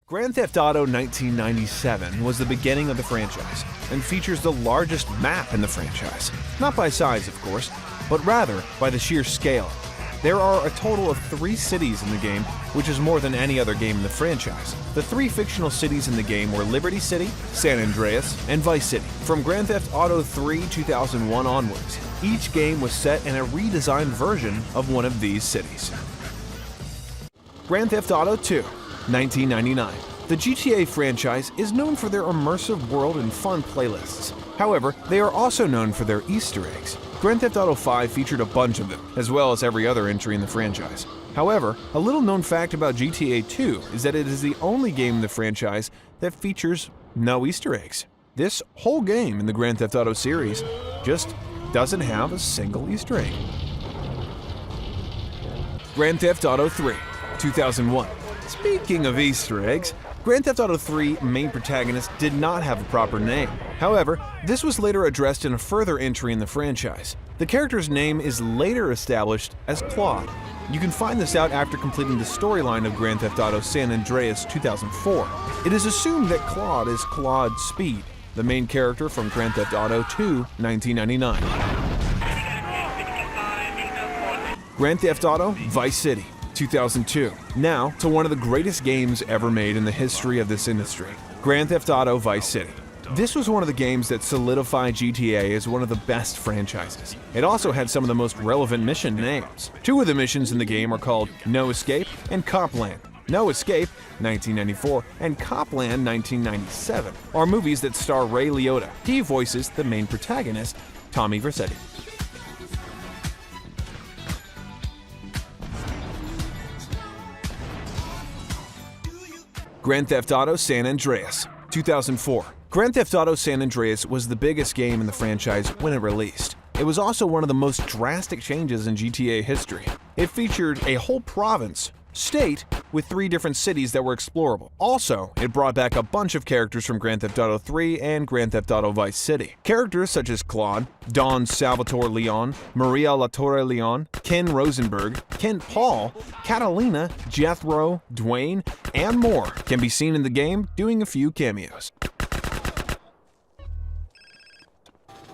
Grand Theft Auto 1997 was the beginning of the franchise and features the largest map in the franchise. Not by size, of course, but rather by the sheer scale. There are a total of 3 cities in the game, which is more than any other game in the franchise. The 3 fictional cities in the game were Liberty City, San Andreas, and Vice City. From Grand Theft Auto 3 2001 onwards, each game was set in a redesigned version of one of these cities. Grand Theft Auto 2, 1999. The GTA franchise is known for their immersive world and fun playlists. However, they are also known for their Easter eggs. Grand Theft Auto 5 featured a bunch of them, as well as every other entry in the franchise. However, a little known fact about GTA 2 is that it is the only game in the franchise that features no Easter eggs. This whole game in the Grand Theft Auto series just doesn't have a single Easter egg. Grand Theft Auto 3, 2001. Speaking of Easter eggs, Grand Theft Auto 3 main protagonist did not have a proper name. However, this was later addressed in a further entry in the franchise. The character's name is later established as Gloud. You can find this out after completing the storyline of Grand Theft Auto San Andreas 2004. It is assumed that Gloud is Gloud Speed, the main character from Grand Theft Auto 2, 1999. Grand Theft Auto Vice City, 2002. Now to one of the greatest games ever made in the history of this industry, Grand Theft Auto Vice City. This was one of the games that solidified GTA as one of the best franchises. It also had some of the most relevant mission names. 2 of the missions in the game are called No Escape and Copland. No Escape, 1994, and Copland, 1997, are movies that star Ray Liotta. He voices the main protagonist, Tommy Vercetti. Grand Theft Auto San Andreas, 2004. Grand Theft Auto San Andreas was the biggest game in the franchise when it released. It was also one of the most drastic changes in GTA history. It featured a whole province, state, with 3 different cities that were explorable. Also, it brought back a bunch of characters from Grand Theft Auto 3 and Grand Theft Auto Vice City. Characters such as Gloud, Don Salvatore Leon, Maria LaTorre Leon, Ken Rosenberg, Kent Paul, Catalina, Jethro, Dwayne, and more can be seen in the game doing a few cameos.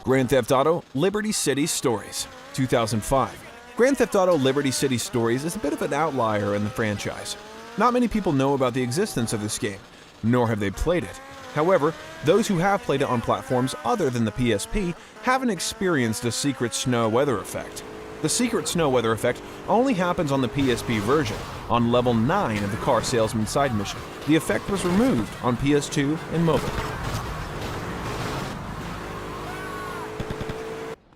Grand Theft Auto Liberty City Stories, 2005. Grand Theft Auto Liberty City Stories is a bit of an outlier in the franchise. Not many people know about the existence of this game, nor have they played it. However, those who have played it on platforms other than the PSP haven't experienced a secret snow weather effect. The secret snow weather effect only happens on the PSP version, on level 9 of the car salesman side mission. The effect was removed on PS2 and mobile.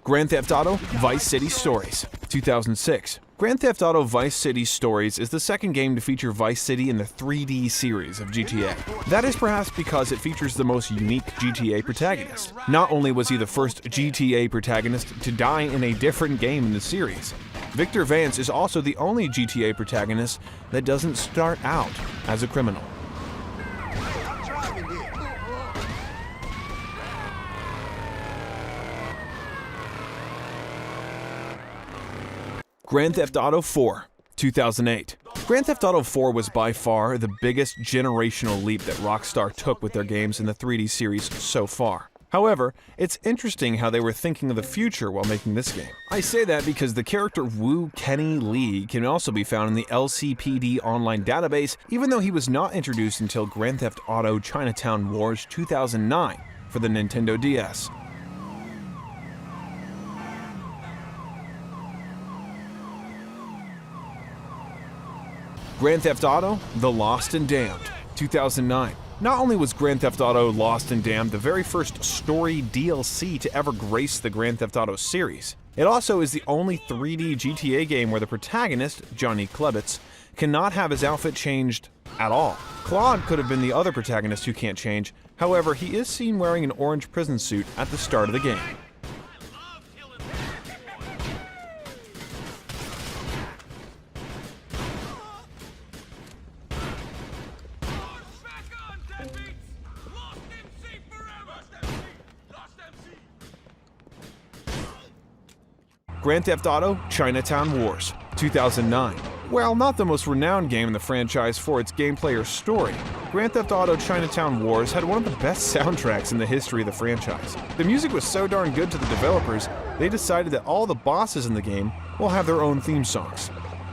Grand Theft Auto Vice City Stories, 2006. Grand Theft Auto Vice City Stories is the second game to feature Vice City in the 3D series of GTA. That is perhaps because it features the most unique GTA protagonist. Not only was he the first GTA protagonist to die in a different game in the series, Victor Vance is also the only GTA protagonist that doesn't start out as a criminal. Grand Theft Auto 4, 2008. Grand Theft Auto 4 was by far the biggest generational leap that Rockstar took with their games in the 3D series so far. However, it's interesting how they were thinking of the future while making this game. I say that because the character Wu Kenny Lee can also be found in the LCPD online database, even though he was not introduced until Grand Theft Auto Chinatown Wars 2009 for the Nintendo DS. Grand Theft Auto The Lost and Damned, 2009. Not only was Grand Theft Auto Lost and Damned the very first story DLC to ever grace the Grand Theft Auto series, it also is the only 3D GTA game where the protagonist, Johnny Klebitz, cannot have his outfit changed at all. Gloud could have been the other protagonist who can't change, however, he is seen wearing an orange prison suit at the start of the game. Grand Theft Auto Chinatown Wars, 2009. While not the most renowned game in the franchise for its gameplay or story, Grand Theft Auto Chinatown Wars had one of the best soundtracks in the history of the franchise. The music was so darn good to the developers, they decided that all the bosses in the game will have their own theme songs.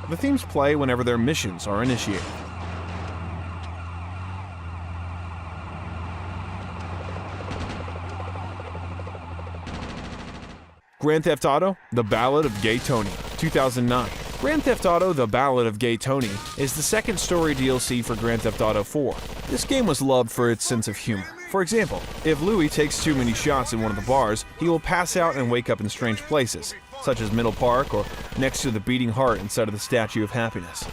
The themes play whenever their missions are initiated. Grand Theft Auto: The Ballad of Gay Tony, 2009. Grand Theft Auto: The Ballad of Gay Tony is the second story DLC for Grand Theft Auto 4. This game was loved for its sense of humor. For example, if Louis takes too many shots in one of the bars, he will pass out and wake up in strange places, such as Middle Park or next to the beating heart inside of the Statue of Happiness.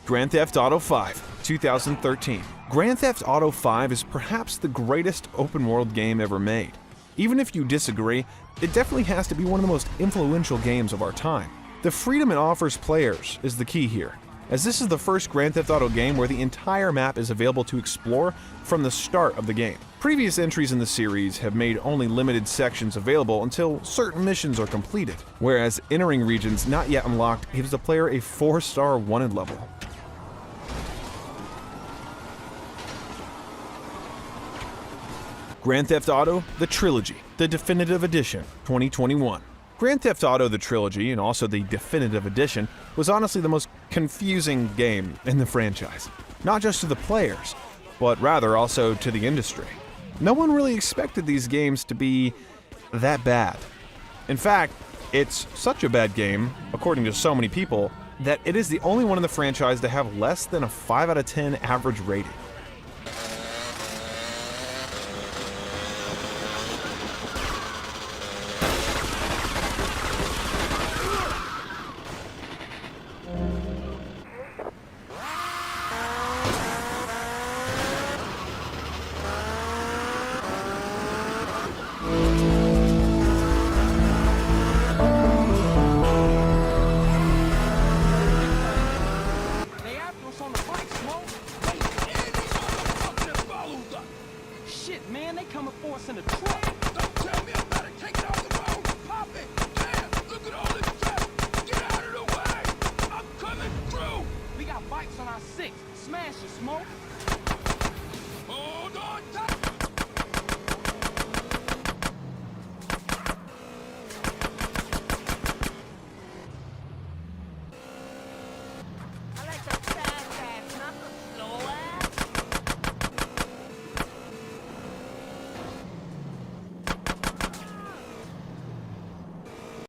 Grand Theft Auto 5, 2013. Grand Theft Auto 5 is perhaps the greatest open-world game ever made. Even if you disagree, it definitely has to be one of the most influential games of our time. The freedom it offers players is the key here, as this is the first Grand Theft Auto game where the entire map is available to explore from the start of the game. Previous entries in the series have made only limited sections available until certain missions are completed, whereas entering regions not yet unlocked gives the player a 4-star wanted level. Grand Theft Auto: The Trilogy, the Definitive Edition, 2021. Grand Theft Auto: The Trilogy, and also the Definitive Edition, was honestly the most confusing game in the franchise. Not just to the players, but rather also to the industry. No one really expected these games to be that bad. In fact, it's such a bad game, according to so many people, that it is the only one in the franchise to have less than a 5 out of 10 average rating. Shit, man, they coming for us in a truck.